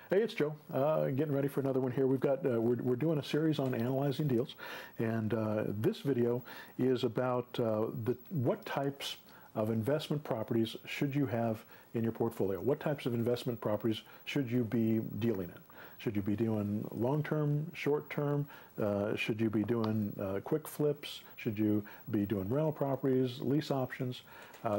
Hey, it's Joe. Getting ready for another one here. We've got we're doing a series on analyzing deals, and this video is about what types of investment properties should you have in your portfolio. What types of investment properties should you be dealing in? Should you be doing long-term, short-term? Should you be doing quick flips? Should you be doing rental properties, lease options?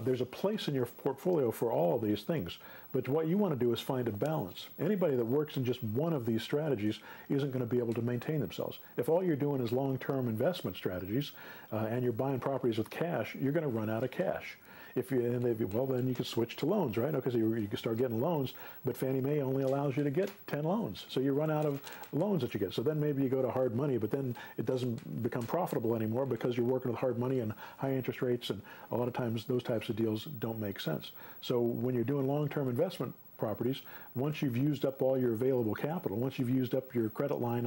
There's a place in your portfolio for all of these things, but what you want to do is find a balance. Anybody that works in just one of these strategies isn't going to be able to maintain themselves. If all you're doing is long-term investment strategies and you're buying properties with cash, you're going to run out of cash. Well, then you can switch to loans, right? Because you can start getting loans, but Fannie Mae only allows you to get 10 loans. So you run out of loans that you get. So then maybe you go to hard money, but then it doesn't become profitable anymore because you're working with hard money and high interest rates, and a lot of times those types of deals don't make sense. So when you're doing long-term investment properties, once you've used up all your available capital, once you've used up your credit line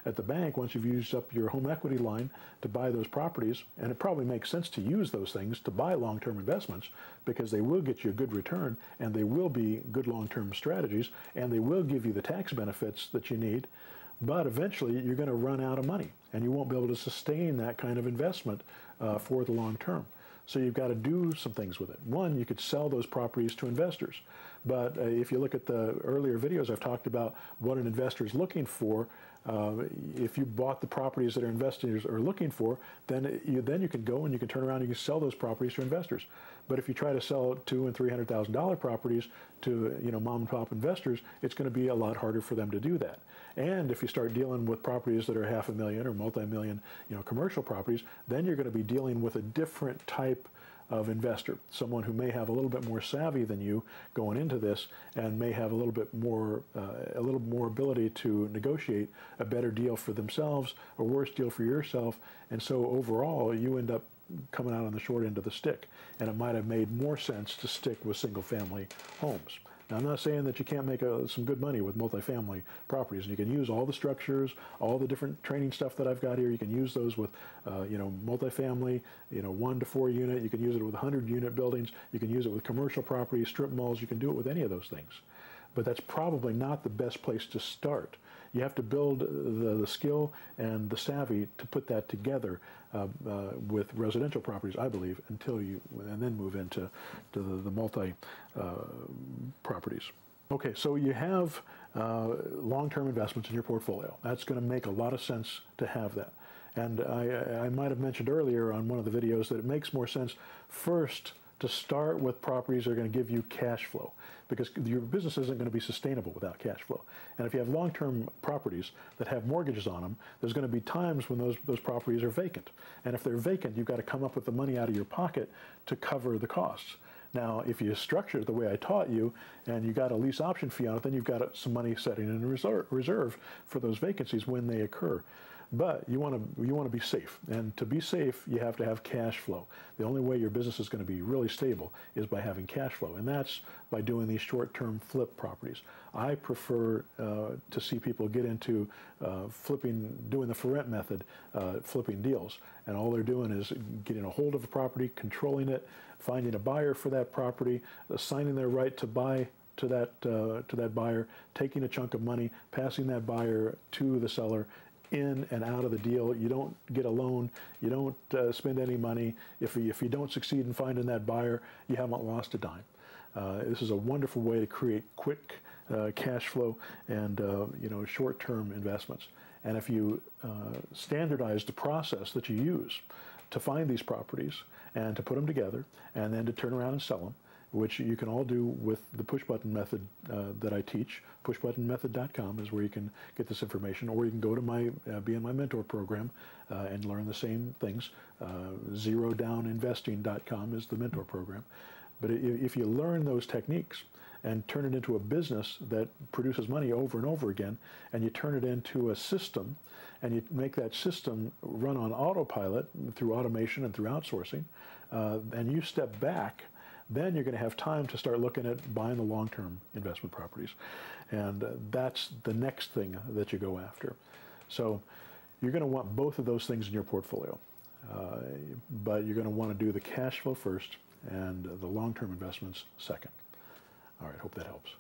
at the bank, once you've used up your home equity line to buy those properties, and it probably makes sense to use those things to buy long-term investments because they will get you a good return and they will be good long-term strategies and they will give you the tax benefits that you need, but eventually you're going to run out of money and you won't be able to sustain that kind of investment for the long term. So you've got to do some things with it. One, you could sell those properties to investors. But if you look at the earlier videos, I've talked about what an investor is looking for. If you bought the properties that our investors are looking for, then you can go and you can turn around and you can sell those properties to investors. But if you try to sell $200,000 and $300,000 properties to mom and pop investors, it's going to be a lot harder for them to do that. And if you start dealing with properties that are $500,000 or multi-million, commercial properties, then you're going to be dealing with a different type of investor, someone who may have a little bit more savvy than you going into this and may have a little more ability to negotiate a better deal for themselves, a worse deal for yourself, and so overall you end up coming out on the short end of the stick, and it might have made more sense to stick with single-family homes. Now, I'm not saying that you can't make some good money with multifamily properties, and you can use all the structures, all the different training stuff that I've got here. You can use those with, multifamily, 1 to 4 unit. You can use it with 100-unit buildings. You can use it with commercial properties, strip malls. You can do it with any of those things. But that's probably not the best place to start. You have to build the skill and the savvy to put that together with residential properties, I believe, and then move into the multi properties. Okay, so you have long-term investments in your portfolio. That's going to make a lot of sense to have that. And I might have mentioned earlier on one of the videos that it makes more sense first to start with properties that are going to give you cash flow, because your business isn't going to be sustainable without cash flow. And if you have long-term properties that have mortgages on them, there's going to be times when those properties are vacant. And if they're vacant, you've got to come up with the money out of your pocket to cover the costs. Now, if you structure it the way I taught you and you got a lease option fee on it, then you've got some money setting in a reserve for those vacancies when they occur. But you want to be safe, and to be safe, you have to have cash flow. The only way your business is going to be really stable is by having cash flow, and that's by doing these short-term flip properties. I prefer to see people get into doing the for rent method, flipping deals, and all they're doing is getting a hold of a property, controlling it, finding a buyer for that property, assigning their right to buy to that buyer, taking a chunk of money, passing that buyer to the seller, in and out of the deal. You don't get a loan. You don't spend any money. If you don't succeed in finding that buyer, you haven't lost a dime. This is a wonderful way to create quick cash flow and short-term investments. And if you standardize the process that you use to find these properties and to put them together and then to turn around and sell them, which you can all do with the push-button method that I teach. Pushbuttonmethod.com is where you can get this information, or you can go to my Be in My Mentor program and learn the same things. ZeroDownInvesting.com is the mentor program. But if you learn those techniques and turn it into a business that produces money over and over again, and you turn it into a system, and you make that system run on autopilot through automation and through outsourcing, and you step back, then you're going to have time to start looking at buying the long-term investment properties. And that's the next thing that you go after. So you're going to want both of those things in your portfolio. But you're going to want to do the cash flow first and the long-term investments second. All right, hope that helps.